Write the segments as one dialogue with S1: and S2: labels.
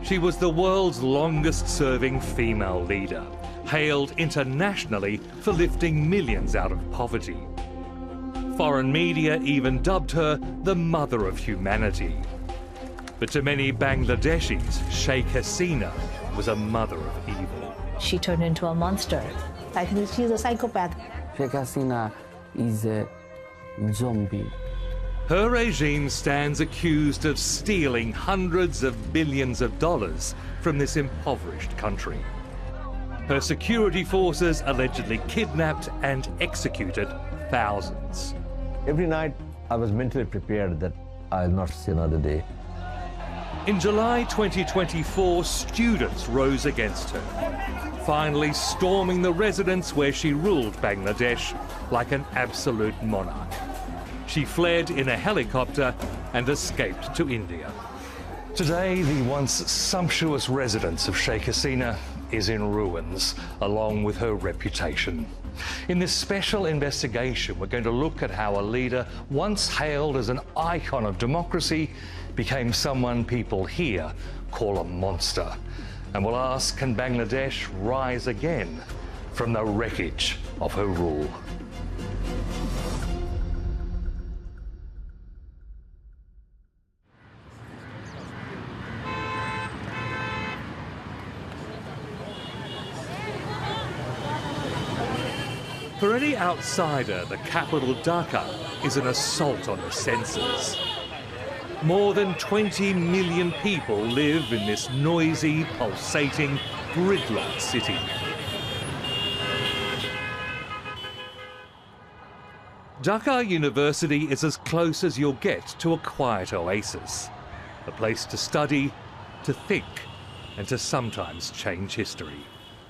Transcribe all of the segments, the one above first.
S1: She was the world's longest-serving female leader, hailed internationally for lifting millions out of poverty. Foreign media even dubbed her the mother of humanity. But to many Bangladeshis, Sheikh Hasina was a mother of evil.
S2: She turned into a monster.
S3: I think she's a psychopath.
S4: Sheikh Hasina is a zombie.
S1: Her regime stands accused of stealing hundreds of billions of dollars from this impoverished country. Her security forces allegedly kidnapped and executed thousands.
S5: Every night I was mentally prepared that I'll not see another day.
S1: In July 2024, students rose against her, finally storming the residence where she ruled Bangladesh like an absolute monarch. She fled in a helicopter and escaped to India. Today, the once sumptuous residence of Sheikh Hasina is in ruins, along with her reputation. In this special investigation, we're going to look at how a leader once hailed as an icon of democracy became someone people here call a monster. And we'll ask, can Bangladesh rise again from the wreckage of her rule? For any outsider, the capital Dhaka is an assault on the senses. More than 20 million people live in this noisy, pulsating, gridlocked city. Dhaka University is as close as you'll get to a quiet oasis, a place to study, to think, and to sometimes change history.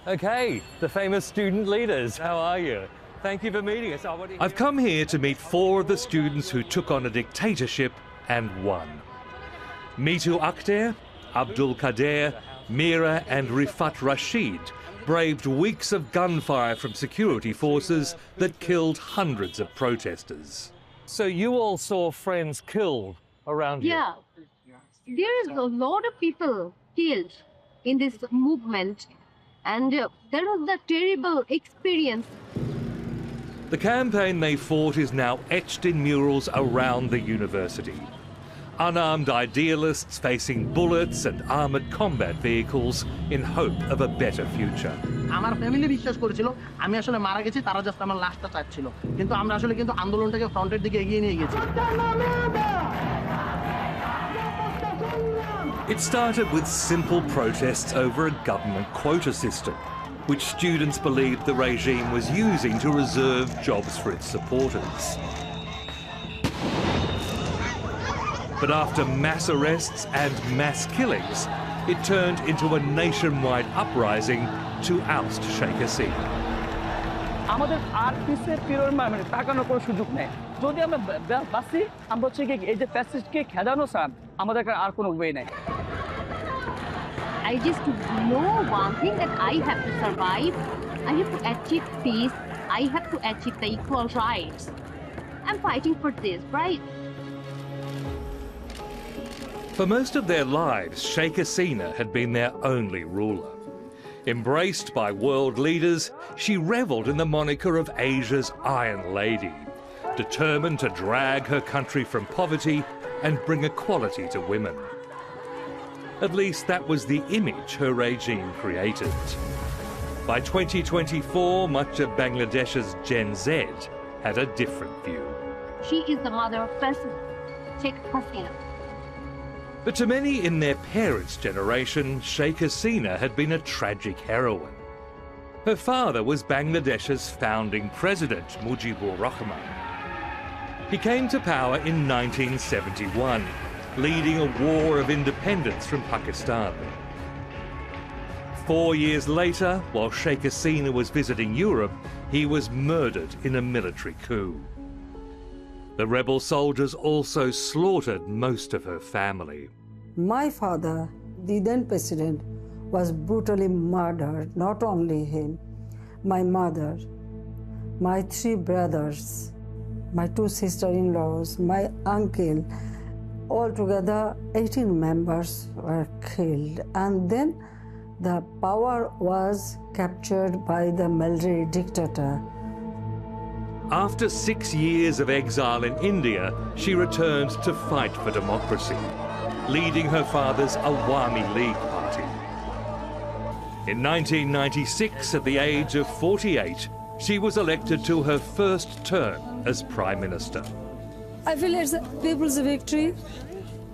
S1: Okay, the famous student leaders, how are you? Thank you for meeting us. I've come here to meet 4 of the students who took on a dictatorship and won. Mitu Akhter, Abdul Kader, Mira and Rifat Rashid braved weeks of gunfire from security forces that killed hundreds of protesters. So you all saw friends killed around here?
S6: Yeah, there is a lot of people killed in this movement, and there was a terrible experience.
S1: The campaign they fought is now etched in murals around the university. Unarmed idealists facing bullets and armoured combat vehicles in hope of a better future.
S7: আমার family বিশ্বাস করেছিল আমি আসলে মারা গেছি, তারা just আমার লাশটা চাচ্ছিল, কিন্তু আমরা আসলে আন্দোলনটাকে ফ্রন্টের দিকে এগিয়ে নিয়ে গেছি।
S1: It started with simple protests over a government quota system, which students believed the regime was using to reserve jobs for its supporters. But after mass arrests and mass killings, it turned into a nationwide uprising to oust Sheikh Hasina.
S4: আমাদের আর পিছে ফিরোর মানে তাকানোর কোনো সুযোগ নেই। যদি আমরা বাসি আমরা হচ্ছে কি এই যে ফ্যাসিস্টকে খেদানো স্যার আমাদের আর কোনো ওয়ে নাই।
S6: I just know one thing, that I have to survive, I have to achieve peace, I have to achieve the equal rights. I'm fighting for this, right?
S1: For most of their lives, Sheikh Hasina had been their only ruler. Embraced by world leaders, she revelled in the moniker of Asia's Iron Lady, determined to drag her country from poverty and bring equality to women. At least that was the image her regime created. By 2024, much of Bangladesh's Gen Z had a different view.
S6: She is the mother of President Sheikh Hasina.
S1: But to many in their parents' generation, Sheikh Hasina had been a tragic heroine. Her father was Bangladesh's founding president, Mujibur Rahman. He came to power in 1971, leading a war of independence from Pakistan. 4 years later, while Sheikh Hasina was visiting Europe, he was murdered in a military coup. The rebel soldiers also slaughtered most of her family.
S8: My father, the then president, was brutally murdered. Not only him, my mother, my 3 brothers, my 2 sister-in-laws, my uncle, Altogether, 18 members were killed, and then the power was captured by the military dictator.
S1: After 6 years of exile in India, she returned to fight for democracy, leading her father's Awami League party. In 1996, at the age of 48, she was elected to her first term as Prime Minister.
S8: I feel it's the people's victory.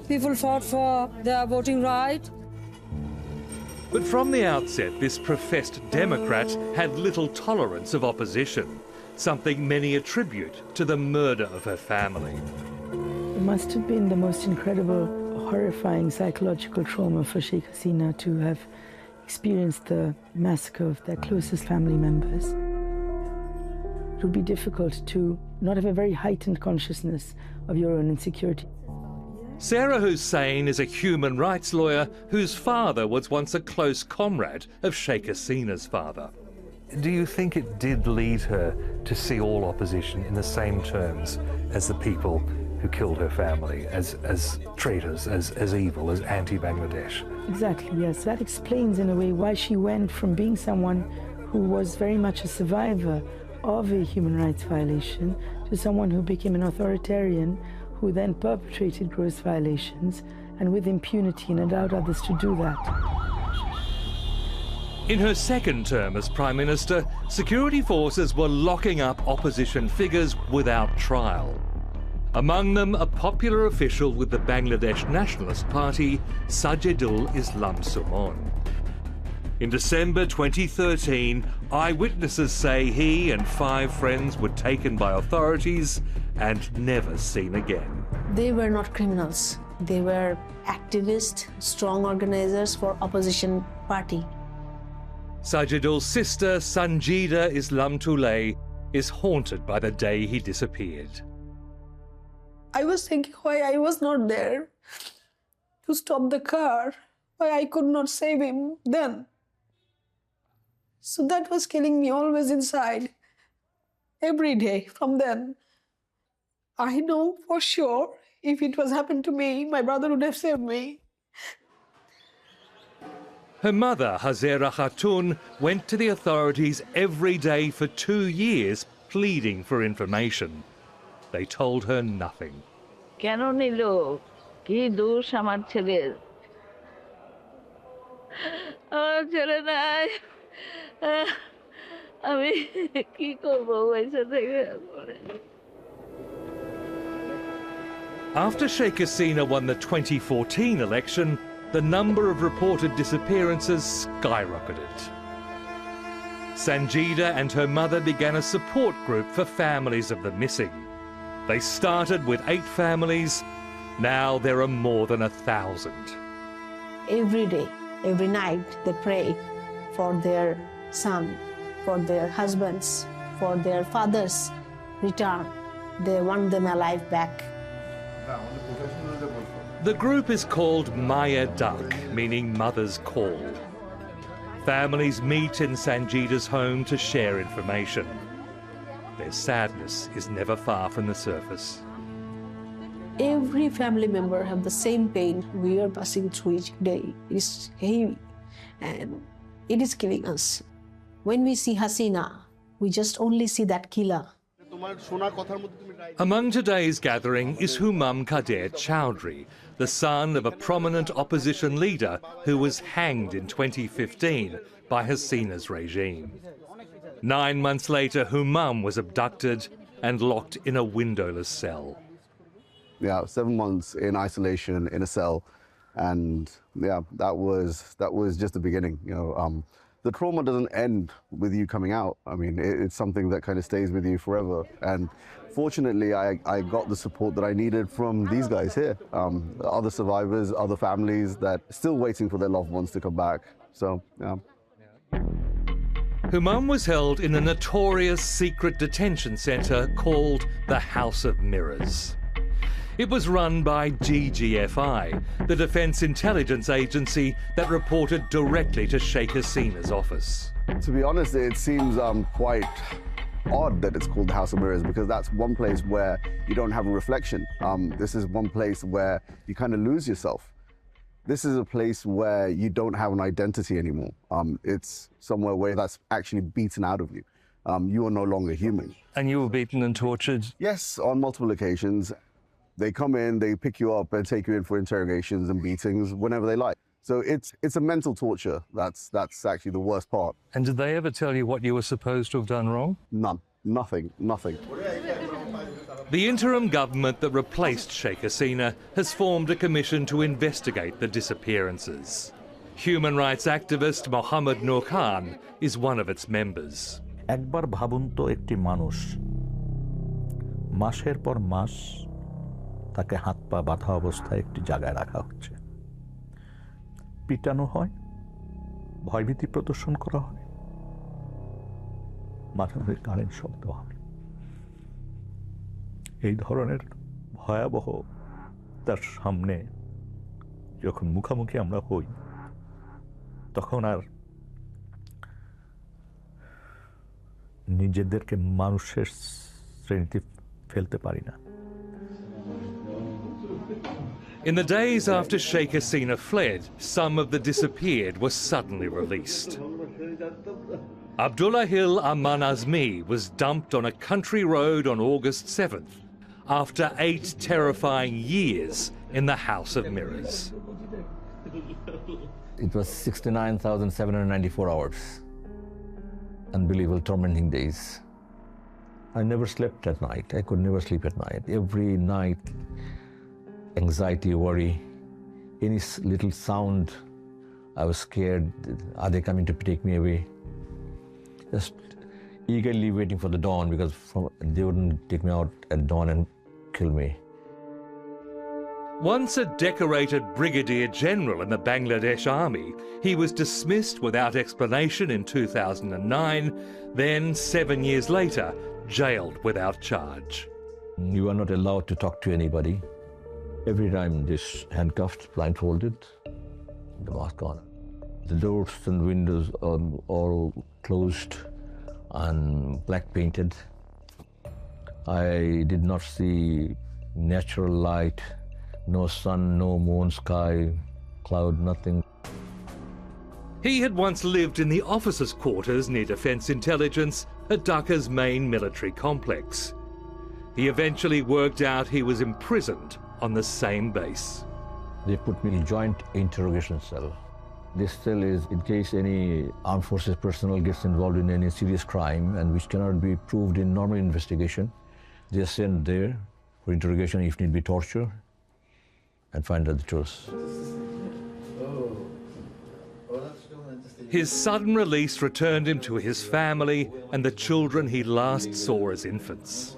S8: People fought for their voting right.
S1: But from the outset, this professed Democrat had little tolerance of opposition, something many attribute to the murder of her family.
S9: It must have been the most incredible, horrifying psychological trauma for Sheikh Hasina to have experienced the massacre of their closest family members. It would be difficult to not have a very heightened consciousness of your own insecurity.
S1: Sarah Hussain is a human rights lawyer whose father was once a close comrade of Sheikh Hasina's father. Do you think it did lead her to see all opposition in the same terms as the people who killed her family, as traitors, as evil, as anti-Bangladesh?
S9: Exactly, yes. That explains in a way why she went from being someone who was very much a survivor of a human rights violation to someone who became an authoritarian who then perpetrated gross violations and with impunity and allowed others to do that.
S1: In her second term as Prime Minister, security forces were locking up opposition figures without trial. Among them, a popular official with the Bangladesh Nationalist Party, Sajidul Islam Sumon. In December 2013, eyewitnesses say he and 5 friends were taken by authorities and never seen again.
S3: They were not criminals. They were activists, strong organizers for opposition party.
S1: Sajidul's sister, Sanjida Islam Tulay, is haunted by the day he disappeared.
S8: I was thinking why I was not there to stop the car, why I could not save him then. So that was killing me always inside, every day from then. I know for sure if it was happened to me, my brother would have saved me.
S1: Her mother, Hazera Khatun, went to the authorities every day for 2 years pleading for information. They told her nothing.
S10: কেন নিল কি দোষ আমার ছেলের আমার ছেলে নাই আমি কি করব পয়সা থেকে
S1: After Sheikh Hasina won the 2014 election, the number of reported disappearances skyrocketed. Sanjida and her mother began a support group for families of the missing. They started with 8 families. Now there are more than 1,000.
S3: Every day, every night, they pray for their son, for their husbands, for their fathers' return. They want them alive back.
S1: The group is called Maya Dak, meaning Mother's Call. Families meet in Sanjida's home to share information. Their sadness is never far from the surface.
S3: Every family member have the same pain we are passing through each day. It is heavy and it is killing us. When we see Hasina, we just only see that killer.
S1: Among today's gathering is Humam Kader Chowdhury, the son of a prominent opposition leader who was hanged in 2015 by Hasina's regime. 9 months later, Humam was abducted and locked in a windowless cell.
S11: Yeah, 7 months in isolation in a cell, and yeah, that was just the beginning. You know, the trauma doesn't end with you coming out. I mean, it's something that kind of stays with you forever. And fortunately, I got the support that I needed from these guys here, other survivors, other families that are still waiting for their loved ones to come back. So, yeah.
S1: Humam was held in a notorious secret detention centre called the House of Mirrors. It was run by GGFI, the Defence Intelligence Agency that reported directly to Sheikh Hasina's office.
S11: To be honest, it seems quite odd that it's called the House of Mirrors, because that's one place where you don't have a reflection. This is one place where you kind of lose yourself. This is a place where you don't have an identity anymore. It's somewhere where that's actually beaten out of you. You are no longer human.
S1: And you were beaten and tortured?
S11: Yes, on multiple occasions. They come in, they pick you up and take you in for interrogations and beatings whenever they like. So it's a mental torture. That's actually the worst part.
S1: And did they ever tell you what you were supposed to have done wrong?
S11: None. Nothing.
S1: The interim government that replaced Sheikh Hasina has formed a commission to investigate the disappearances. Human rights activist Muhammad Yunus is one of its members.
S12: একবার ভাবুন তো একটি মানুষ মাসের পর মাস তাকে হাত পা বাঁধা অবস্থায় একটি জায়গায় রাখা হচ্ছে, পিটানো হয়, ভয়ভীতি প্রদর্শন করা হয়, মাঝে মাঝে কারেন্ট শব্দ হয়। এই ধরনের ভয়াবহ তার সামনে যখন মুখোমুখি আমরা হই, তখন আর নিজেদেরকে মানুষের শ্রেণীতে ফেলতে পারি না।
S1: In the days after Sheikh Hasina fled, some of the disappeared were suddenly released. Abdullahil Aman Azmi was dumped on a country road on August 7th after 8 terrifying years in the House of Mirrors.
S5: It was 69,794 hours. Unbelievable, tormenting days. I never slept at night. I could never sleep at night. Every night, anxiety, worry, any little sound, I was scared. Are they coming to take me away? Just eagerly waiting for the dawn, because they wouldn't take me out at dawn and kill me.
S1: Once a decorated brigadier general in the Bangladesh army, he was dismissed without explanation in 2009, then 7 years later, jailed without charge.
S5: You are not allowed to talk to anybody. Every time this handcuffed, blindfolded, the mask on. The doors and windows are all closed and black painted. I did not see natural light, no sun, no moon, sky, cloud, nothing.
S1: He had once lived in the officers' quarters near Defence Intelligence at Dhaka's main military complex. He eventually worked out he was imprisoned on the same base.
S5: They put me in a joint interrogation cell. This cell is in case any armed forces personnel gets involved in any serious crime and which cannot be proved in normal investigation. They are sent there for interrogation, if need be torture, and find out the truth.
S1: His sudden release returned him to his family and the children he last saw as infants.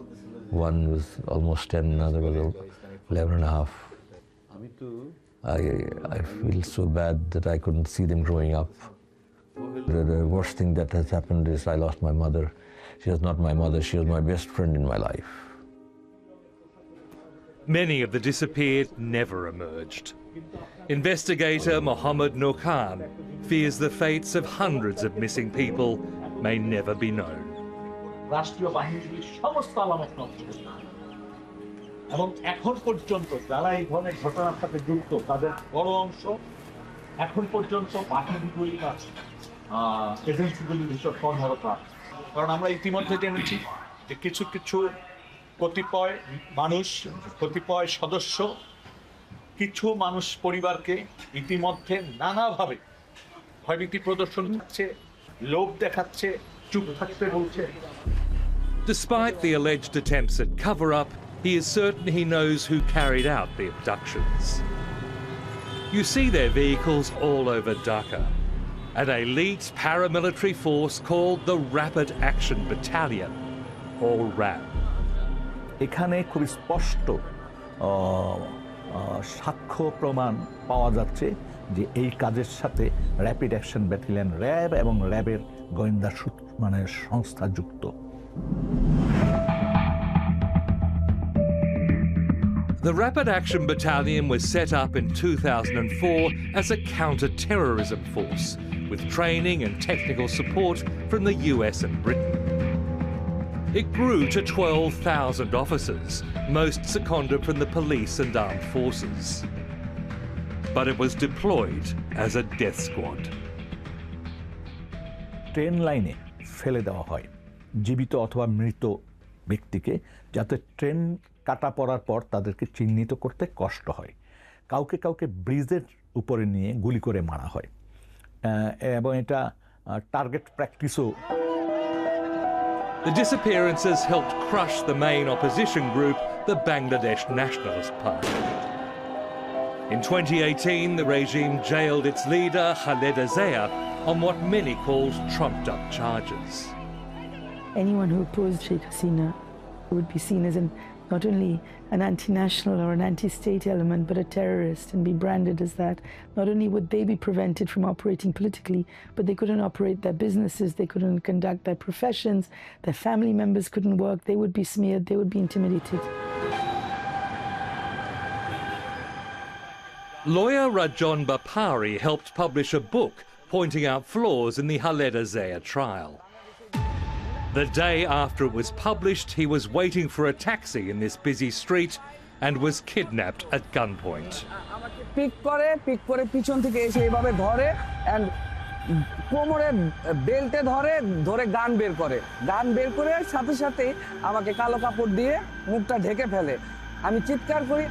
S5: One was almost 10, another was 11 and a half. I feel so bad that I couldn't see them growing up. The worst thing that has happened is I lost my mother. She was not my mother, she was my best friend in my life.
S1: Many of the disappeared never emerged. Investigator Muhammad Yunus fears the fates of hundreds of missing people may never be known.
S12: এবং এখন পর্যন্ত যারা এই ধরনের ঘটনার সাথে যুক্ত তাদের বড় অংশ এখন পর্যন্ত বাকিগুলি এজেন্সিগুলির ভিতর কর্মরত আছে। কারণ আমরা ইতিমধ্যে জেনেছি যে কিছু কিছু কতিপয় মানুষ, কতিপয় সদস্য কিছু মানুষ পরিবারকে ইতিমধ্যে নানাভাবে ভয়ভীতি প্রদর্শন করছে, লোভ দেখাচ্ছে, চুপ থাকতে বলছে।
S1: Despite the alleged attempts at cover-up, he is certain he knows who carried out the abductions. You see their vehicles all over Dhaka, an elite paramilitary force called the Rapid Action Battalion, or RAB.
S12: এখানে খুব স্পষ্ট সাক্ষ্য প্রমাণ পাওয়া যাচ্ছে যে এই কাজের সাথে র্যাপিড অ্যাকশন ব্যাটালিয়ন র্যাব এবং র্যাবের গোয়েন্দা সংস্থা যুক্ত।
S1: The Rapid Action Battalion was set up in 2004 as a counter-terrorism force with training and technical support from the US and Britain. It grew to 12,000 officers, most seconded from the police and armed forces. But it was deployed as a death squad.
S13: Train লাইনে ফেলে দেওয়া হয় জীবিত অথবা মৃত ব্যক্তিকে, যাতে train কাটা পড়ার পর তাদেরকে চিহ্নিত করতে কষ্ট হয়। কাউকে কাউকে ব্রিজের উপরে নিয়ে গুলি করে মারা হয় এবং এটা target প্র্যাকটিসও।
S1: The disappearances helped crush the main opposition group, the Bangladesh Nationalist Party. In 2018, the regime jailed its leader, Khaleda Zia, on what many called trumped-up charges.
S9: Anyone who opposed Sheikh Hasina would be seen as not only an anti-national or an anti-state element, but a terrorist, and be branded as that. Not only would they be prevented from operating politically, but they couldn't operate their businesses, they couldn't conduct their professions, their family members couldn't work, they would be smeared, they would be intimidated.
S1: Lawyer Rajon Bapari helped publish a book pointing out flaws in the Khaleda Zia trial. The day after it was published, he was waiting for a taxi in this busy street and was kidnapped at gunpoint.
S4: Pick করে পিছন থেকে এসে এইভাবে ধরে and কোমরে বেল্টে ধরে গান বের করে সাথে সাথে আমাকে কালো কাপড় দিয়ে মুখটা ঢেকে ফেলে। আমি চিৎকার করি।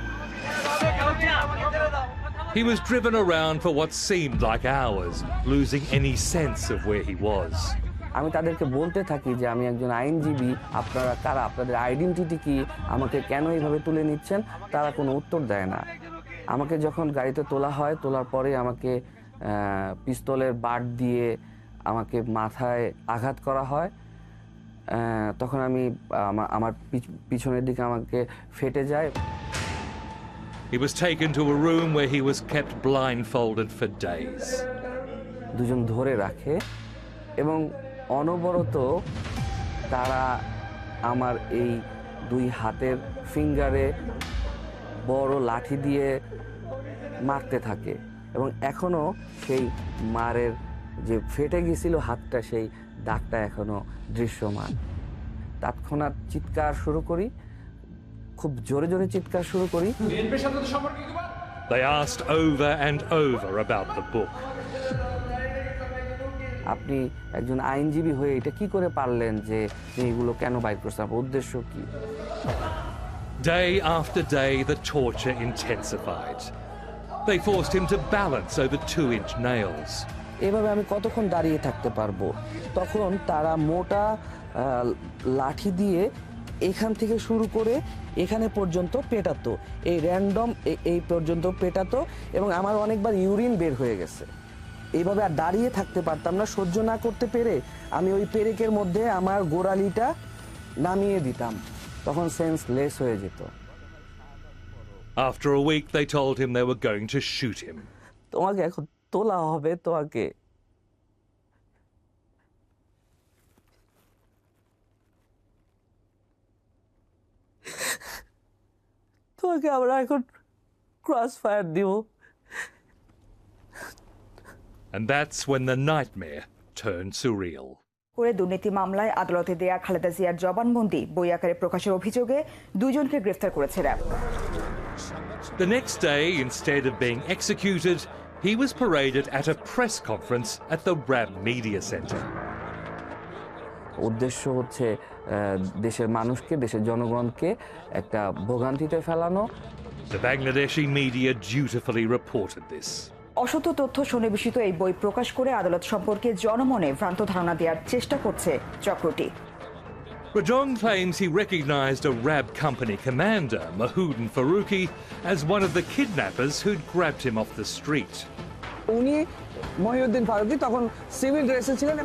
S1: He was driven around for what seemed like hours, losing any sense of where he was.
S4: আমি তাদেরকে বলতে থাকি যে আমি একজন আইনজীবী, আপনারা কারা, আপনাদের আইডেন্টিটি কি, আমাকে কেন এইভাবে তুলে নিচ্ছেন, তারা কোনো উত্তর দেয় না। আমাকে যখন গাড়িতে তোলা হয়, তোলার পরে আমাকে পিস্তলের বাট দিয়ে আমাকে মাথায় আঘাত করা হয়। তখন আমি আমার পিছনের দিকে আমাকে ফেটে যায়।
S1: He was taken to a room where he was kept blindfolded for days.
S4: দুজন ধরে রাখে এবং অনবরত তারা আমার এই দুই হাতের ফিঙ্গারে বড় লাঠি দিয়ে মারতে থাকে এবং এখনো সেই মারের যে ফেটে গিয়েছিল হাতটা, সেই দাগটা এখনো দৃশ্যমান। তৎক্ষণাৎ চিৎকার শুরু করি, খুব জোরে জোরে চিৎকার শুরু করি।
S1: They asked over and over about the book.
S4: আপনি একজন আইনজীবী হয়ে এটা কি করে পারলেন যে এগুলো কেন বাইর করছেন, উদ্দেশ্য কি?
S1: Day after day the torture intensified. They forced him to balance over 2-inch nails.
S4: এভাবে আমি কতক্ষণ দাঁড়িয়ে থাকতে পারবো? তখন তারা মোটা লাঠি দিয়ে এখান থেকে শুরু করে এখানে পর্যন্ত পেটাতো, এই র্যান্ডম এই পর্যন্ত পেটাতো এবং আমার অনেকবার ইউরিন বের হয়ে গেছে। এইভাবে আর দাঁড়িয়ে থাকতে পারতাম না। সহ্য না করতে পেরে আমি ওই পেরেকের মধ্যে আমার গোড়ালিটা নামিয়ে দিতাম, তখন সেন্সলেস হয়ে যেত।
S1: After a week they told him they were going to shoot him.
S4: তোমাকে এখন তোলা হবে, তোমাকে আমরা এখন ক্রস ফায়ার দিব।
S1: And that's when the nightmare turned surreal.
S14: করে দুর্নীতি মামলায় আদালতে দেয়া খালেদা জিয়ার জবানবন্দি বই আকারে প্রকাশের অভিযোগে দুজনকে গ্রেফতার করেছে RAB.
S1: The next day, instead of being executed, he was paraded at a press conference at the RAB Media Centre.
S4: উদ্দেশ্য হচ্ছে দেশের মানুষকে, দেশের জনগণকে একটা ভোগান্তিতে ফেলানো।
S1: The Bangladeshi media dutifully reported this.
S14: অসত্য তথ্য সন্নিবেশিত এই বই প্রকাশ করে আদালত সম্পর্কে জনমনে ভ্রান্ত ধারণা দেওয়ার চেষ্টা করছে চক্রটি।
S1: Rajon claims he recognized a RAB company commander, Mahoudin Faruqi, as one of the kidnappers who'd grabbed him off the street.
S4: উনি মহিউদ্দিন ফারুকী তখন সিভিল ড্রেসে ছিলেন।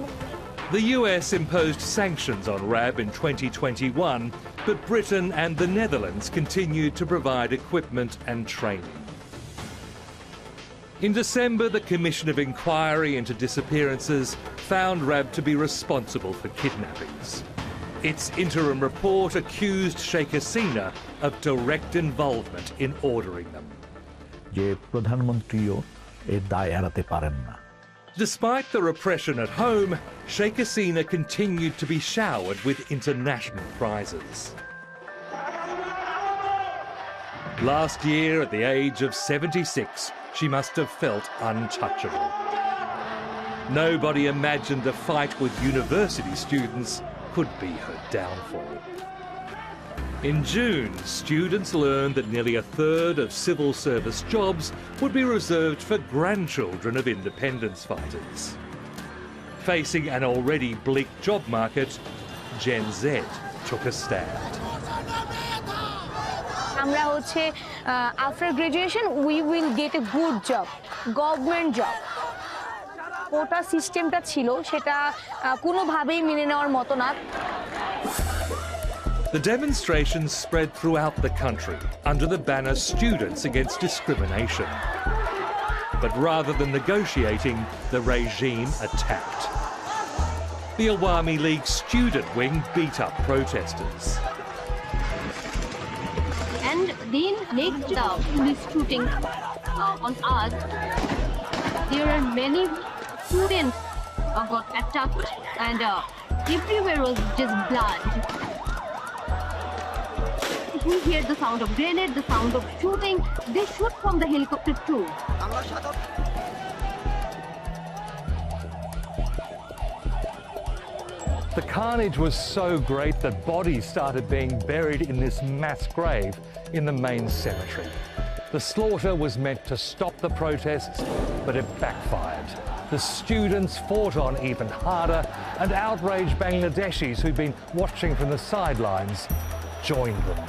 S1: The US imposed sanctions on RAB in 2021, but Britain and the Netherlands continued to provide equipment and training. In December, the Commission of Inquiry into Disappearances found RAB to be responsible for kidnappings. Its interim report accused Sheikh Hasina of direct involvement in ordering them.
S13: যে প্রধানমন্ত্রীও এর দায় এড়াতে পারেন না।
S1: Despite the repression at home, Sheikh Hasina continued to be showered with international prizes. Last year, at the age of 76, she must have felt untouchable. Nobody imagined a fight with university students could be her downfall. In June, students learned that nearly a third of civil service jobs would be reserved for grandchildren of independence fighters. Facing an already bleak job market, Gen Z took a stand.
S15: আমরা হচ্ছে after graduation we will get a good job, government job. কোটা সিস্টেমটা ছিল সেটা কোনোভাবেই মেনে নেওয়ার মতো না।
S1: The demonstrations spread throughout the country under the banner Students Against Discrimination. But rather than negotiating, the regime attacked. The Awami League student wing beat up protesters.
S6: And then next the police shooting on us, there are many students got attacked and everywhere was just blood. We hear the sound of grenade, the sound of shooting. They shoot from the helicopter too.
S1: The carnage was so great that bodies started being buried in this mass grave in the main cemetery. The slaughter was meant to stop the protests, but it backfired. The students fought on even harder, and outraged Bangladeshis who'd been watching from the sidelines joined them.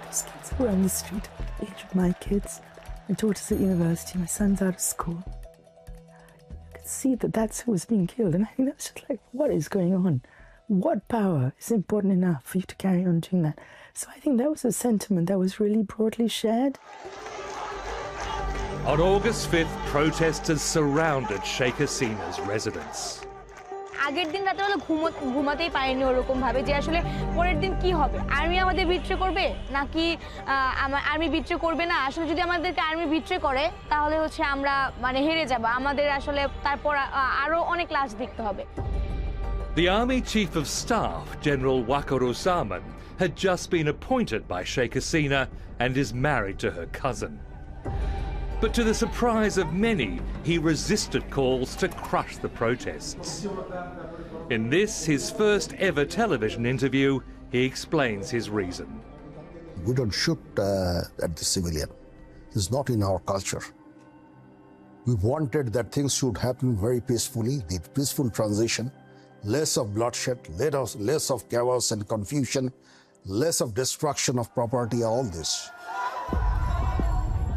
S9: Those kids were on the street, age of my kids. My daughter's at university, my son's out of school. You could see that that's who was being killed, and I think that's just like, what is going on? What power is important enough for you to carry on doing that? So I think that was a sentiment that was really broadly shared.
S1: On August 5th, protesters surrounded Sheikh Hasina's residence.
S15: আগের দিন রাতে হলো ঘুমাতেই পারিনি ওরকম ভাবে যে আসলে পরের দিন কি হবে, আর্মি আমাদের বিট্রে করবে নাকি আর্মি বিট্রে করবে না। আসলে যদি আমাদেরকে আর্মি বিট্রে করে তাহলে হচ্ছে আমরা মানে হেরে যাব, আমাদের আসলে তারপর আরো অনেক লাশ দেখতে হবে।
S1: The Army Chief of Staff, General Wakaruzaman, had just been appointed by Sheikh Hasina and is married to her cousin. But to the surprise of many, he resisted calls to crush the protests. In this, his first ever television interview, he explains his reason.
S16: We don't shoot at the civilian. It's not in our culture. We wanted that things should happen very peacefully, the peaceful transition, less of bloodshed, less of chaos and confusion, less of destruction of property, all this.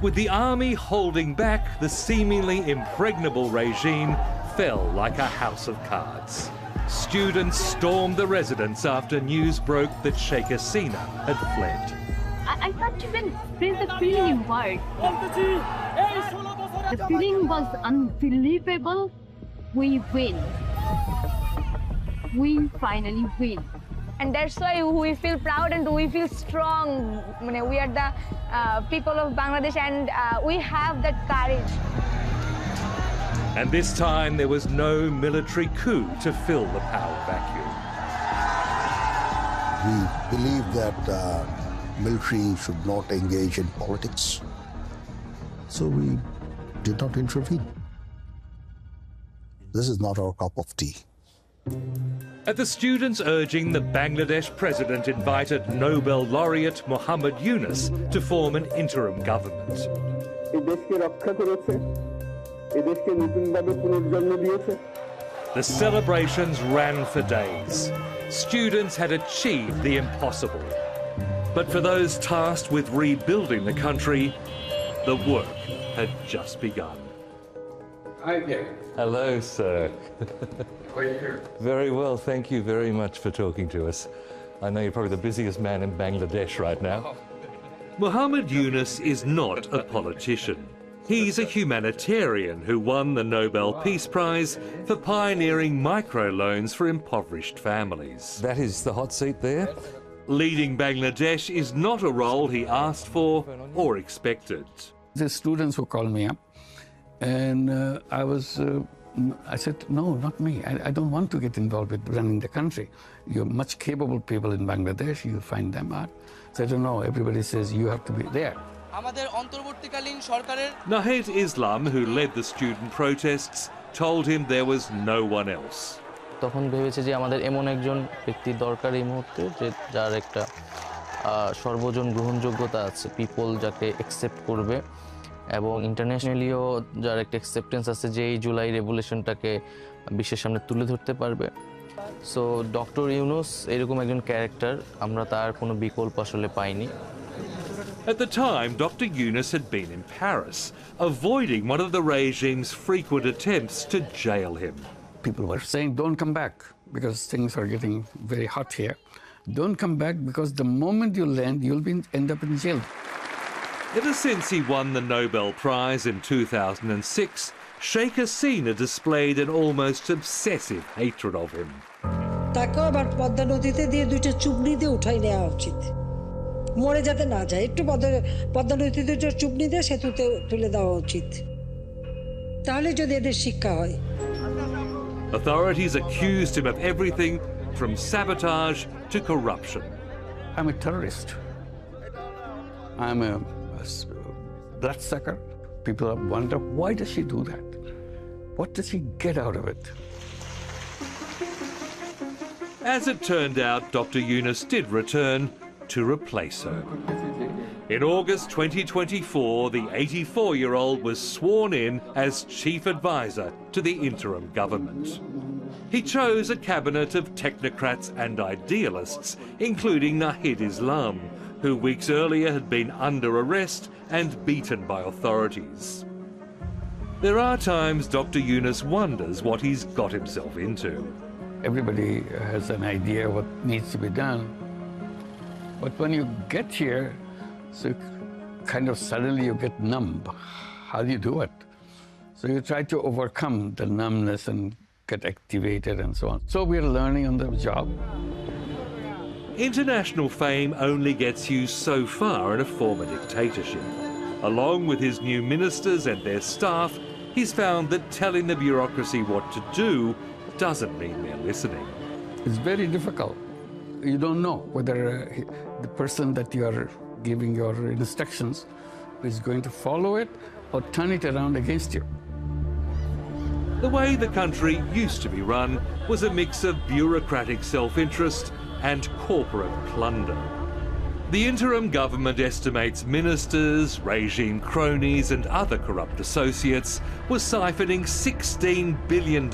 S1: With the army holding back, the seemingly impregnable regime fell like a house of cards. Students stormed the residence after news broke that Sheikh Hasina had fled.
S6: I can't even express the feeling in words. The feeling was unbelievable. We win. We finally win.
S15: And that's why we feel proud and we feel strong. We are the people of Bangladesh and we have that courage.
S1: And this time there was no military coup to fill the power vacuum.
S16: We believe that military should not engage in politics. So we did not intervene. This is not our cup of tea.
S1: At the students' urging, the Bangladesh president invited Nobel laureate Muhammad Yunus to form an interim government. The celebrations ran for days. Students had achieved the impossible. But for those tasked with rebuilding the country, the work had just begun.
S17: Hi there.
S1: Hello, sir.
S17: How are you here?
S1: Very well, thank you very much for talking to us. I know you're probably the busiest man in Bangladesh right now. Muhammad Yunus is not a politician. He's a humanitarian who won the Nobel Peace Prize for pioneering microloans for impoverished families.
S5: That is the hot seat there.
S1: Leading Bangladesh is not a role he asked for or expected.
S17: The students who called me up And I said, no, not me. I don't want to get involved with running the country. You're much capable people in Bangladesh. You find them out. So I don't know. Everybody says you have to be there.
S1: Nahid Islam, who led the student protests, told him there was no one else.
S18: তখন ভেবেছে যে আমাদের এমন একজন ব্যক্তি দরকার এই মুহূর্তে যে যার একটা সর্বজন গ্রহণযোগ্যতা আছে, পিপল যাকে অ্যাকসেপ্ট করবে এবং ইন্টারন্যাশনালিও যার একটা অ্যাকসেপ্টেন্স আছে যে এই জুলাই রেভলিউশনটাকে বিশ্বের সামনে তুলে ধরতে পারবে। সো ডক্টর ইউনুস এরকম একজন ক্যারেক্টার, আমরা তার কোনো বিকল্প আসলে পাইনি।
S1: At the time, Dr. Yunus had been in Paris, avoiding one of the regime's frequent attempts to jail him.
S17: People were saying, don't come back because things are getting very hot here. Don't come back because the moment you land, you'll end up in jail.
S1: Ever since he won the Nobel Prize in 2006, Sheikh Hasina displayed an almost obsessive hatred of him.
S19: তাকে আবার পদ্মা নদীতে দিয়ে দুইটা চুবনি দিয়ে উঠাই নেওয়া উচিত, মরে যাতে না যায়। একটু পদ্মা নদীতে দুইটা চুবনি দিয়ে সেতুতে তুলে দেওয়া উচিত, তাহলে যদি এদের শিক্ষা হয়।
S1: Authorities accused him of everything from sabotage to corruption.
S17: I'm a terrorist. I'm a bloodsucker. People wonder, why does she do that? What does she get out of it?
S1: As it turned out, Dr. Yunus did return to replace her. In August 2024, the 84-year-old was sworn in as chief advisor to the interim government. He chose a cabinet of technocrats and idealists, including Nahid Islam, who weeks earlier had been under arrest and beaten by authorities. There are times Dr. Yunus wonders what he's got himself into.
S17: Everybody has an idea what needs to be done. But when you get here, so kind of suddenly you get numb. How do you do it? So you try to overcome the numbness and get activated and so on. So we're learning on the job.
S1: International fame only gets you so far in a former dictatorship. Along with his new ministers and their staff, he's found that telling the bureaucracy what to do doesn't mean they're listening.
S17: It's very difficult. You don't know whether the person that you are giving your instructions is going to follow it or turn it around against you.
S1: The way the country used to be run was a mix of bureaucratic self-interest and corporate plunder. The interim government estimates ministers, regime cronies and other corrupt associates were siphoning $16 billion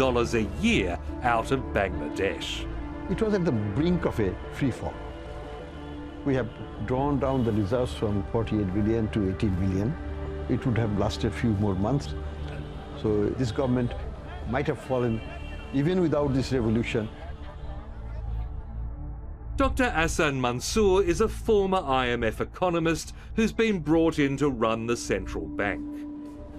S1: a year out of Bangladesh.
S20: It was at the brink of a free fall. We have drawn down the reserves from 48 billion to 18 billion. It would have lasted a few more months. So this government might have fallen even without this revolution.
S1: Dr. Ahsan Mansour is a former IMF economist who's been brought in to run the central bank.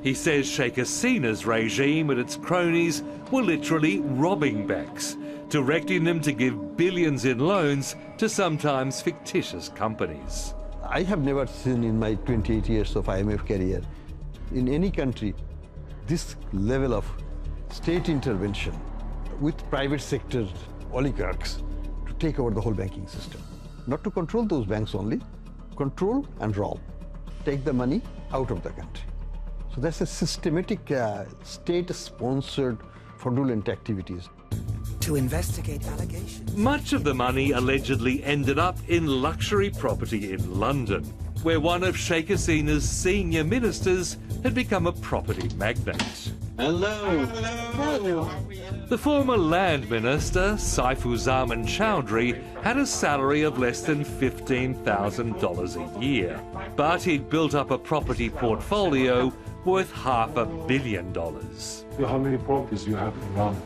S1: He says Sheikh Hasina's regime and its cronies were literally robbing banks, directing them to give billions in loans to sometimes fictitious companies.
S20: I have never seen in my 28 years of IMF career in any country this level of state intervention with private sector oligarchs to take over the whole banking system. Not to control those banks only, control and rob, take the money out of the country. So that's a systematic state-sponsored fraudulent activities.
S21: To investigate allegations.
S1: Much of the money allegedly ended up in luxury property in London, where one of Sheikh Hasina's senior ministers had become a property magnate.
S12: Hello.
S1: Hello. The former land minister, Saifuzzaman Chowdhury, had a salary of less than $15,000 a year, but he'd built up a property portfolio worth $500 million.
S17: How many properties you have in London?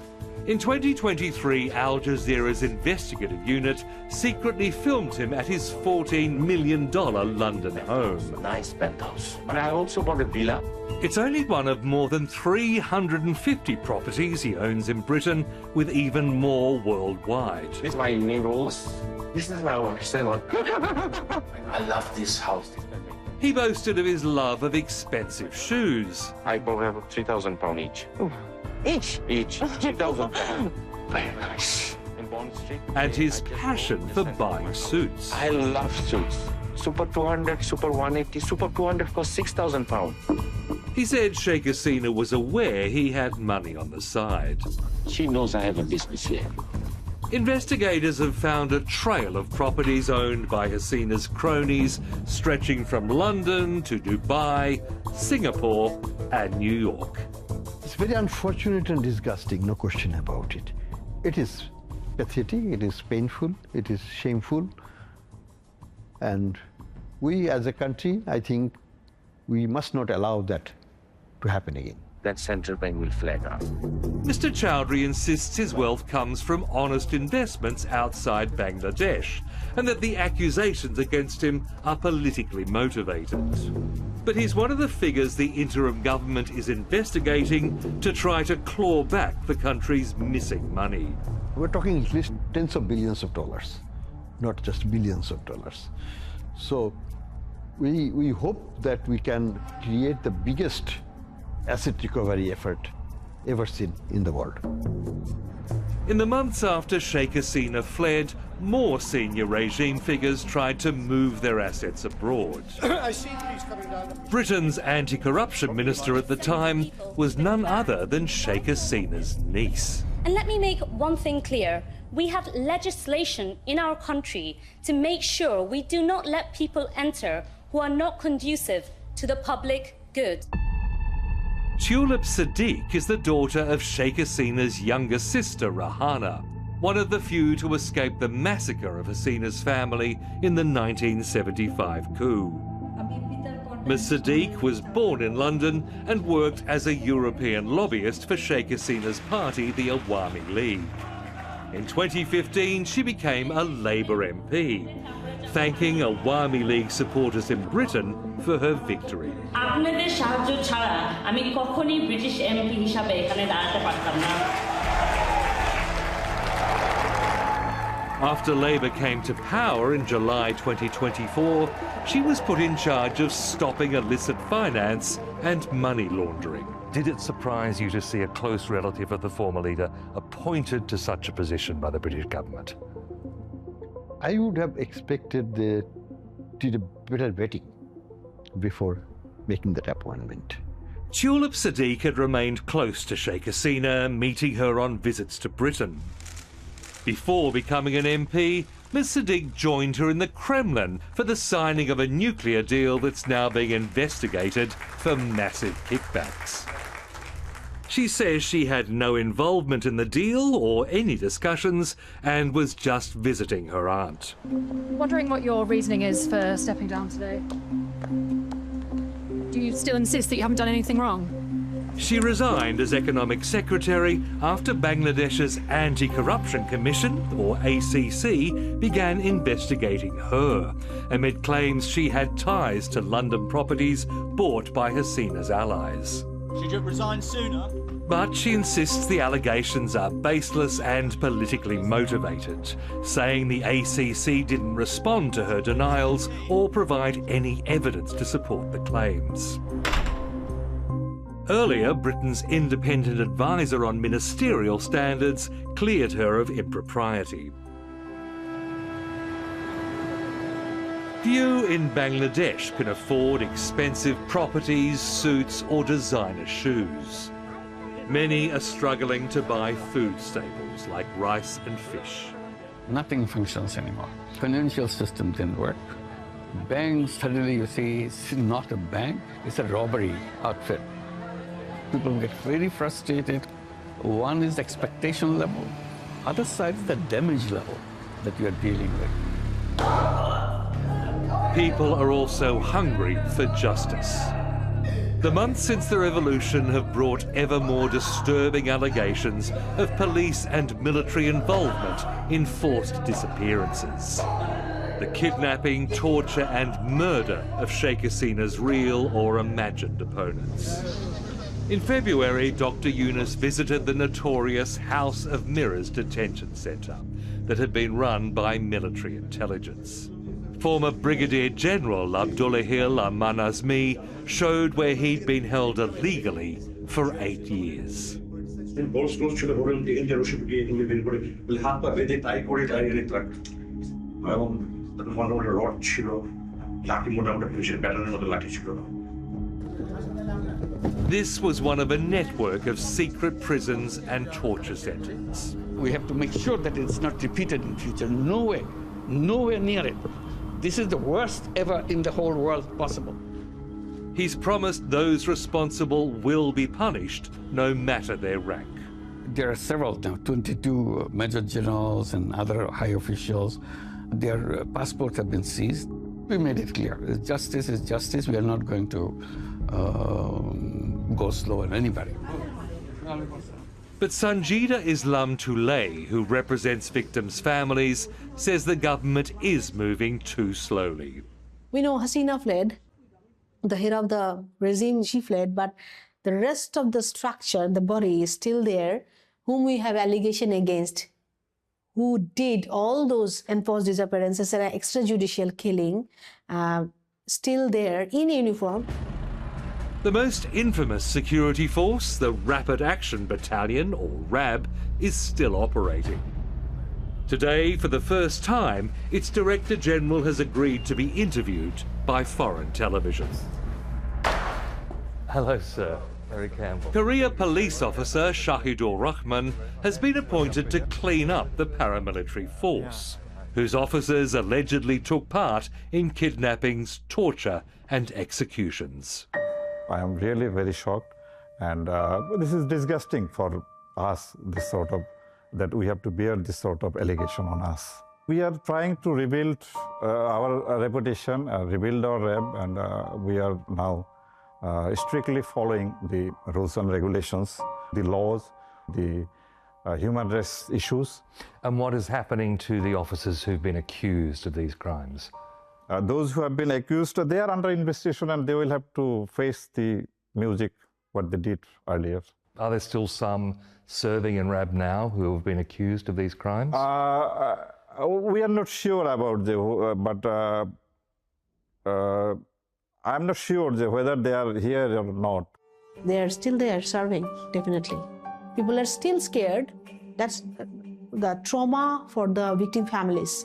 S1: In 2023, Al Jazeera's investigative unit secretly filmed him at his $14 million London home.
S17: Nice penthouse. But I also bought a villa.
S1: It's only one of more than 350 properties he owns in Britain, with even more worldwide.
S17: This is my new rules. This is my work. I love this house.
S1: He boasted of his love of expensive shoes.
S2: I probably have £3,000 each.
S22: Each?
S2: Each. 3,000 pounds. Very nice. In Bond Street.
S1: And his passion for buying suits.
S2: I love suits. Super 200, Super 180, Super 200 cost 6,000 pounds.
S1: He said Sheikh Hasina was aware he had money on the side.
S2: She knows I have a business here.
S1: Investigators have found a trail of properties owned by Hasina's cronies, stretching from London to Dubai, Singapore, and New York.
S20: It's very unfortunate and disgusting, no question about it. It is pathetic, it is painful, it is shameful. And we as a country, I think, we must not allow that to happen again.
S2: That central bank will flag up.
S1: Mr. Chowdhury insists his wealth comes from honest investments outside Bangladesh, and that the accusations against him are politically motivated. But he's one of the figures the interim government is investigating to try to claw back the country's missing money.
S20: We're talking at least tens of billions of dollars, not just billions of dollars. So we hope that we can create the biggest asset recovery effort ever seen in the world.
S1: In the months after Sheikh Hasina fled, more senior regime figures tried to move their assets abroad.
S22: I see police coming down.
S1: Britain's anti-corruption minister at the time was none other than Sheikh Hasina's niece.
S23: And let me make one thing clear. We have legislation in our country to make sure we do not let people enter who are not conducive to the public good.
S1: Tulip Siddiq is the daughter of Sheikh Hasina's younger sister, Rahana, one of the few to escape the massacre of Hasina's family in the 1975 coup. Ms. Siddiq was born in London and worked as a European lobbyist for Sheikh Hasina's party, the Awami League. In 2015, she became a Labour MP, thanking Awami League supporters in Britain for her victory.
S24: আপনাদের সাহায্য ছাড়া আমি কখনোই British MP হিসাবে এখানে দাঁড়াতে পারতাম না।
S1: After Labour came to power in July 2024, she was put in charge of stopping illicit finance and money laundering. Did it surprise you to see a close relative of the former leader appointed to such a position by the British government?
S20: I would have expected they did a better vetting before making that appointment.
S1: Tulip Siddiq had remained close to Sheikh Hasina, meeting her on visits to Britain. Before becoming an MP, Ms. Siddiq joined her in the Kremlin for the signing of a nuclear deal that's now being investigated for massive kickbacks. She says she had no involvement in the deal or any discussions and was just visiting her aunt.
S25: Wondering what your reasoning is for stepping down today. Do you still insist that you haven't done anything wrong?
S1: She resigned as Economic Secretary after Bangladesh's Anti-Corruption Commission, or ACC, began investigating her, amid claims she had ties to London properties bought by Hasina's allies.
S26: Should you have resigned sooner?
S1: But she insists the allegations are baseless and politically motivated, saying the ACC didn't respond to her denials or provide any evidence to support the claims. Earlier, Britain's independent advisor on ministerial standards cleared her of impropriety. Few in Bangladesh can afford expensive properties, suits, or designer shoes. Many are struggling to buy food staples like rice and fish.
S17: Nothing functions anymore. Financial system didn't work. Banks, suddenly you see, it's not a bank, it's a robbery outfit. People get very frustrated. One is the expectation level. Other side is the damage level that you are dealing with.
S1: People are also hungry for justice. The months since the revolution have brought ever more disturbing allegations of police and military involvement in forced disappearances. The kidnapping, torture and murder of Sheikh Hasina's real or imagined opponents. In February, Dr. Yunus visited the notorious House of Mirrors detention centre that had been run by military intelligence. Former Brigadier General Abdullahil Aman Azmi showed where he'd been held illegally for 8 years. This was one of a network of secret prisons and torture centers.
S17: We have to make sure that it's not repeated in future. Nowhere near it. This is the worst ever in the whole world possible.
S1: He's promised those responsible will be punished, no matter their rank.
S17: There are several now, 22 major generals and other high officials. Their passports have been seized. We made it clear. Justice is justice. We are not going to go slow on anybody.
S1: But Sanjida Islam Tulay, who represents victims' families, says the government is moving too slowly.
S3: We know Hasina fled, the head of the regime, she fled, but the rest of the structure, the body is still there, whom we have allegation against, who did all those enforced disappearances and extrajudicial killing, still there in uniform.
S1: The most infamous security force, the Rapid Action Battalion, or RAB, is still operating. Today, for the first time, its Director General has agreed to be interviewed by foreign television.
S7: Hello, sir. Harry Campbell.
S1: Korea police officer Shahidul Rahman has been appointed to clean up the paramilitary force, whose officers allegedly took part in kidnappings, torture, and executions.
S8: I am really very shocked, and this is disgusting for us, that we have to bear this sort of allegation on us. We are trying to rebuild our reputation, rebuild our RAB, and we are now strictly following the rules and regulations, the laws, the human rights issues.
S7: And what is happening to the officers who've been accused of these crimes?
S8: Those who have been accused, they are under investigation and they will have to face the music, what they did earlier.
S7: Are there still some serving in RAB now who have been accused of these crimes?
S8: We are not sure about but I'm not sure whether they are here or not.
S3: They are still there serving, definitely. People are still scared. That's the trauma for the victim families.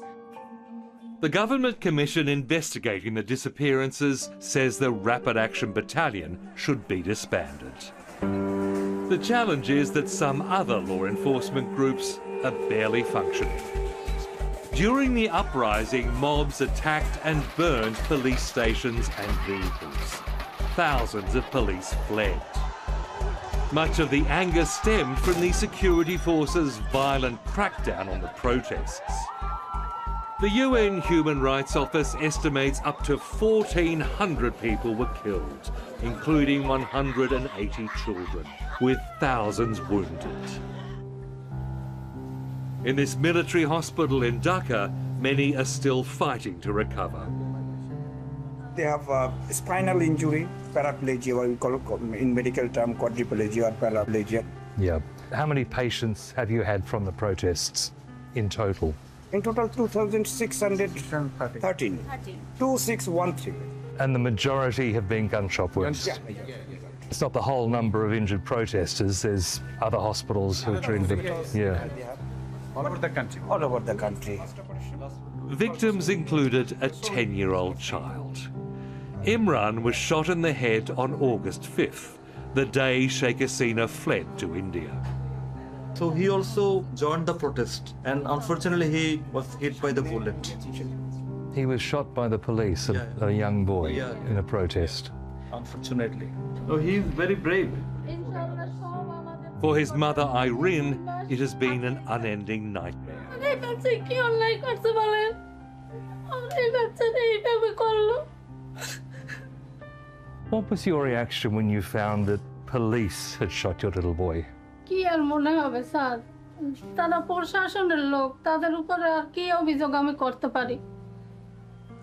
S1: The government commission investigating the disappearances says the Rapid Action Battalion should be disbanded. The challenge is that some other law enforcement groups are barely functioning. During the uprising, mobs attacked and burned police stations and vehicles. Thousands of police fled. Much of the anger stemmed from the security forces' violent crackdown on the protests. The UN Human Rights Office estimates up to 1,400 people were killed, including 180 children, with thousands wounded. In this military hospital in Dhaka, many are still fighting to recover.
S10: They have spinal injury, paraplegia, what we call in medical term quadriplegia or paraplegia.
S7: Yeah. How many patients have you had from the protests in total?
S10: In total, 2,613. 2,613.
S7: And the majority have been gunshot wounds?
S10: Yeah.
S7: It's not the whole number of injured protesters. There's other hospitals who are treating them. Yeah.
S10: All over the country. All over the country.
S1: Victims included a 10-year-old child. Imran was shot in the head on August 5th, the day Sheikh Hasina fled to India.
S11: So he also joined the protest, and unfortunately he was hit by the bullet.
S7: He was shot by the police, a young boy, in a protest.
S11: Unfortunately. So he is very brave.
S1: For his mother Irene, it has been an unending nightmare.
S7: What was your reaction when you found that police had shot your little boy?
S14: কি আর মনে হবে sir, তারা প্রশাসনের লোক, তাদের উপরে আর কি অভিযোগ আমি করতে পারি?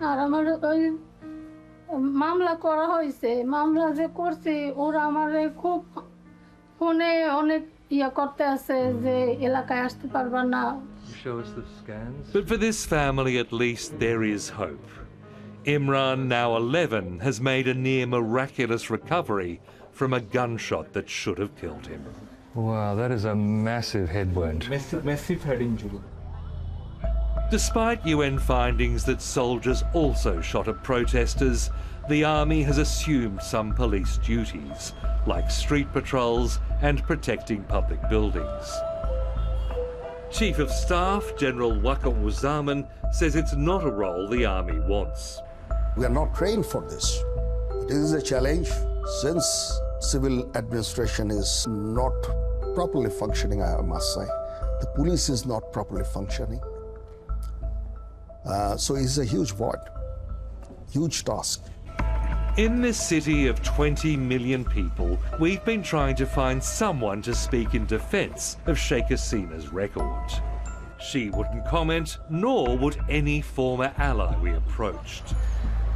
S14: আর আমার ওই মামলা করা হয়েছে, মামলা যে করছি ওরা আমারে খুব ফোনে অনেক ইয়া করতে আছে যে এলাকায় আসতে পারবা না।
S1: But for this family at least there is hope. Imran, now 11, has made a near miraculous recovery from a gunshot that should have killed him.
S7: Wow, that is a massive head wound.
S10: Massive head injury.
S1: Despite UN findings that soldiers also shot at protesters, the army has assumed some police duties, like street patrols and protecting public buildings. Chief of Staff General Waka Uzaman says it's not a role the army wants.
S4: We are not trained for this. This is a challenge since civil administration is not properly functioning, I must say. The police is not properly functioning. So it's a huge void, huge task.
S1: In this city of 20 million people, we've been trying to find someone to speak in defence of Sheikh Hasina's record. She wouldn't comment, nor would any former ally we approached.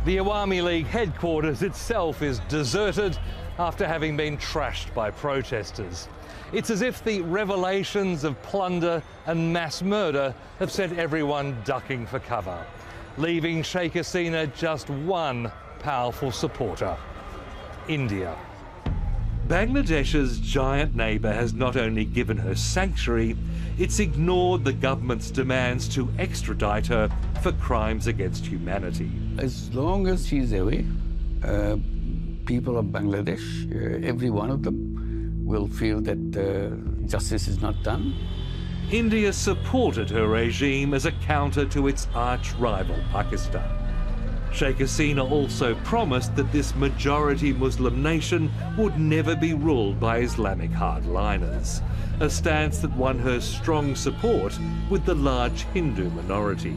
S7: The Awami League headquarters itself is deserted after having been trashed by protesters. It's as if the revelations of plunder and mass murder have sent everyone ducking for cover, leaving Sheikh Hasina just one powerful supporter: India.
S1: Bangladesh's giant neighbour has not only given her sanctuary, it's ignored the government's demands to extradite her for crimes against humanity.
S17: As long as she's away, people of Bangladesh, every one of them, will feel that justice is not done.
S1: India supported her regime as a counter to its arch-rival Pakistan. Sheikh Hasina also promised that this majority Muslim nation would never be ruled by Islamic hardliners, a stance that won her strong support with the large Hindu minority.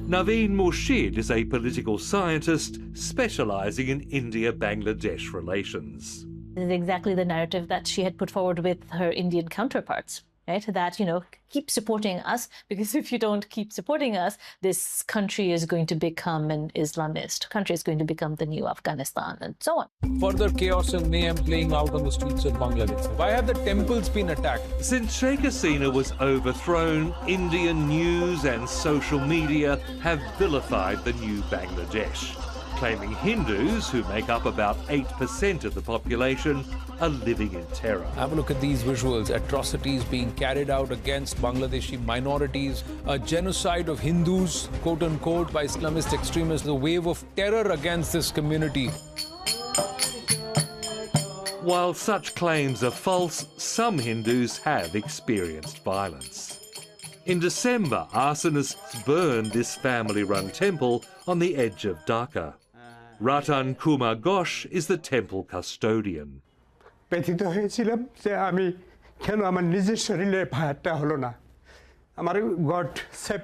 S1: Naveen Murshid is a political scientist specialising in India-Bangladesh relations.
S6: This is exactly the narrative that she had put forward with her Indian counterparts, right? That, keep supporting us, because if you don't keep supporting us, this country is going to become an Islamist country, is going to become the new Afghanistan, and so on.
S9: Further chaos and mayhem playing out on the streets of Bangladesh. Why have the temples been attacked?
S1: Since Sheikh Hasina was overthrown, Indian news and social media have vilified the new Bangladesh, claiming Hindus, who make up about 8% of the population, are living in terror.
S9: Have a look at these visuals. Atrocities being carried out against Bangladeshi minorities, a genocide of Hindus, quote unquote, by Islamist extremists, the wave of terror against this community.
S1: While such claims are false, some Hindus have experienced violence. In December, arsonists burned this family-run temple on the edge of Dhaka. Ratan Kumar Ghosh is the temple custodian.
S10: ব্যথিত হয়েছিলাম যে আমি কেন আমার নিজের শরীরের ভারটা হলো না আমার গড সেভ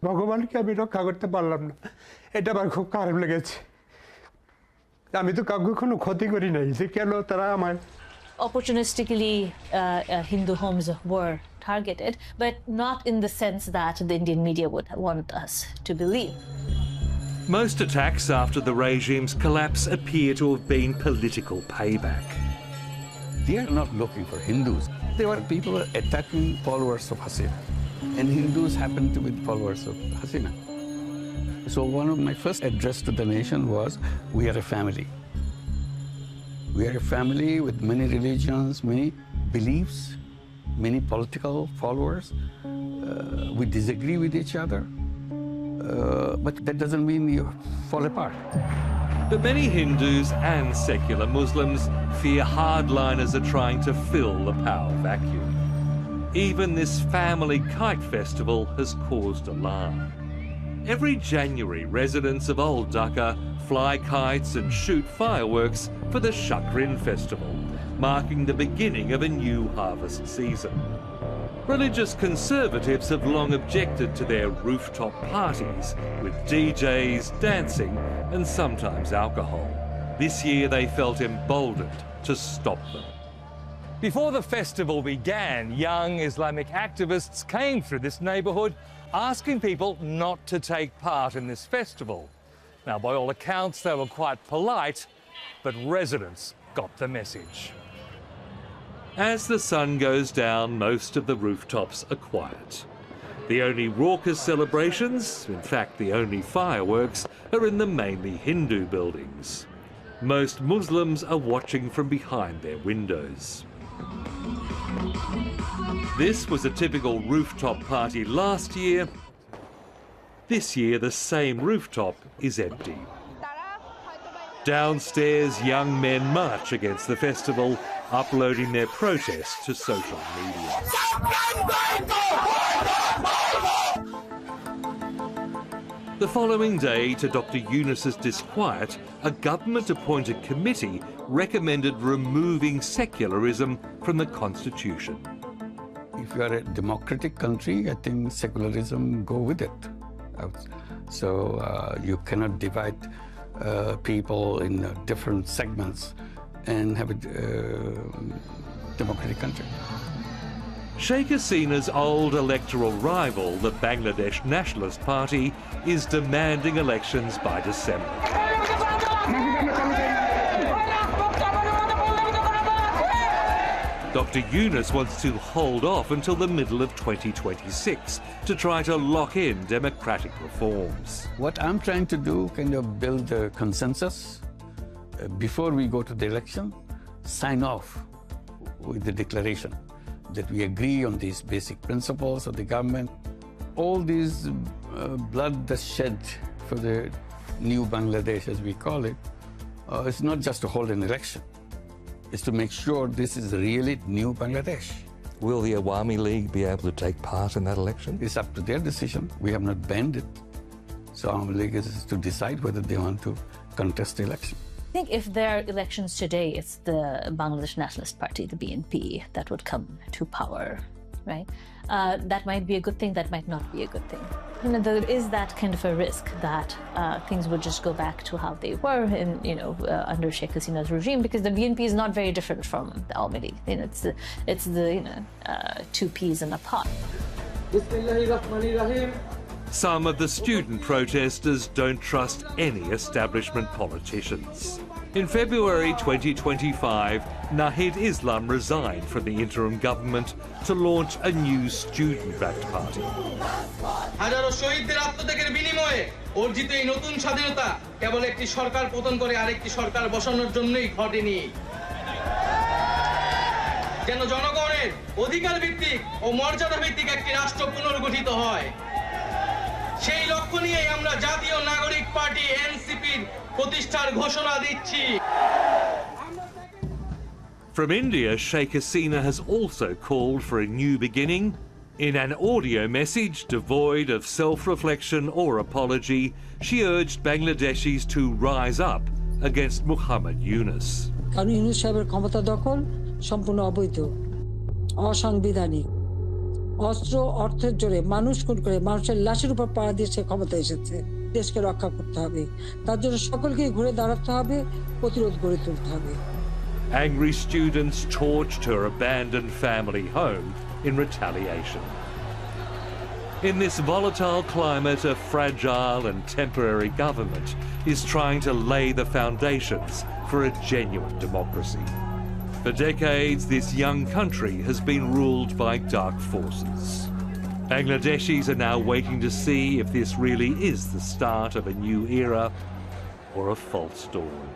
S10: ভগবানকে আমি রক্ষা করতে পারলাম না এটা আমার খুব খারাপ লেগেছে আমি তো কাউকে কোনো ক্ষতি করি নাই যে কেন তারা আমার
S6: Opportunistically, Hindu homes were targeted, but not in the sense that the Indian media would want us to believe.
S1: Most attacks after the regime's collapse appear to have been political payback.
S17: They are not looking for Hindus. They were people attacking followers of Hasina. And Hindus happen to be followers of Hasina. So one of my first address to the nation was, we are a family. We are a family with many religions, many beliefs, many political followers. We disagree with each other. But that doesn't mean you fall apart.
S1: But many Hindus and secular Muslims fear hardliners are trying to fill the power vacuum. Even this family kite festival has caused alarm. Every January, residents of Old Dhaka fly kites and shoot fireworks for the Shakrin festival, marking the beginning of a new harvest season. Religious conservatives have long objected to their rooftop parties, with DJs, dancing, and sometimes alcohol. This year they felt emboldened to stop them.
S7: Before the festival began, young Islamic activists came through this neighbourhood asking people not to take part in this festival. Now, by all accounts, they were quite polite, but residents got the message.
S1: As the sun goes down, most of the rooftops are quiet. The only raucous celebrations, in fact the only fireworks, are in the mainly Hindu buildings. Most Muslims are watching from behind their windows. This was a typical rooftop party last year. This year the same rooftop is empty. Downstairs, young men march against the festival, uploading their protest to social media. The following day, to Dr. Yunus's disquiet, a government-appointed committee recommended removing secularism from the constitution.
S17: If you are a democratic country, I think secularism go with it. So you cannot divide people in different segments and have a democratic country.
S1: Sheikh Hasina's old electoral rival, the Bangladesh Nationalist Party, is demanding elections by December. Dr. Yunus wants to hold off until the middle of 2026 to try to lock in democratic reforms.
S17: What I'm trying to do, kind of build a consensus before we go to the election, sign off with the declaration that we agree on these basic principles of the government. All these blood that's shed for the new Bangladesh, as we call it, it's not just to hold an election. It's to make sure this is really new Bangladesh.
S7: Will the Awami League be able to take part in that election?
S17: It's up to their decision. We have not banned it. So Awami League is to decide whether they want to contest the election.
S6: I think if there are elections today, it's the Bangladesh Nationalist Party, the BNP, that would come to power, right? That might be a good thing, that might not be a good thing. You know, there is that kind of a risk that things would just go back to how they were in, under Sheikh Hasina's regime, because the BNP is not very different from the Awami League. You know, it's the two peas in a pod.
S1: Some of the student protesters don't trust any establishment politicians. In February 2025, Nahid Islam resigned from the interim government to launch a new student-backed party.
S5: হাজারো শহীদদের আত্মত্যাগের বিনিময়ে অর্জিত এই নতুন স্বাধীনতা কেবল একটি সরকার পতন করে আরেকটি সরকার বসানোর জন্যই ঘটেনি। যেন জনগণের অধিকার ভিত্তিক ও মর্যাদা ভিত্তিক একটি রাষ্ট্র পুনর্গঠিত হয়। সেই লক্ষ্য নিয়েই আমরা জাতীয় নাগরিক পার্টি এনসিপির প্রতিষ্ঠার ঘোষণা দিচ্ছি।
S1: From India, Sheikh Hasina has also called for a new beginning. In an audio message devoid of self-reflection or apology, she urged Bangladeshis to rise up against Muhammad Yunus.
S13: কারণ ইউনূস সাহেবের ক্ষমতা দখল সম্পূর্ণ অবৈধ, অসাংবিধানিক, অস্ত্র অর্থের জোরে মানুষ খুন করে মানুষের লাশের উপর পাড়া দিয়ে সে ক্ষমতা এসেছে। দেশকে রক্ষা করতে হবে, তার জন্য সকলকেই ঘুরে দাঁড়াতে হবে, প্রতিরোধ গড়ে তুলতে হবে।
S1: Angry students torched her abandoned family home in retaliation. In this volatile climate, a fragile and temporary government is trying to lay the foundations for a genuine democracy. For decades, this young country has been ruled by dark forces. Bangladeshis are now waiting to see if this really is the start of a new era or a false dawn.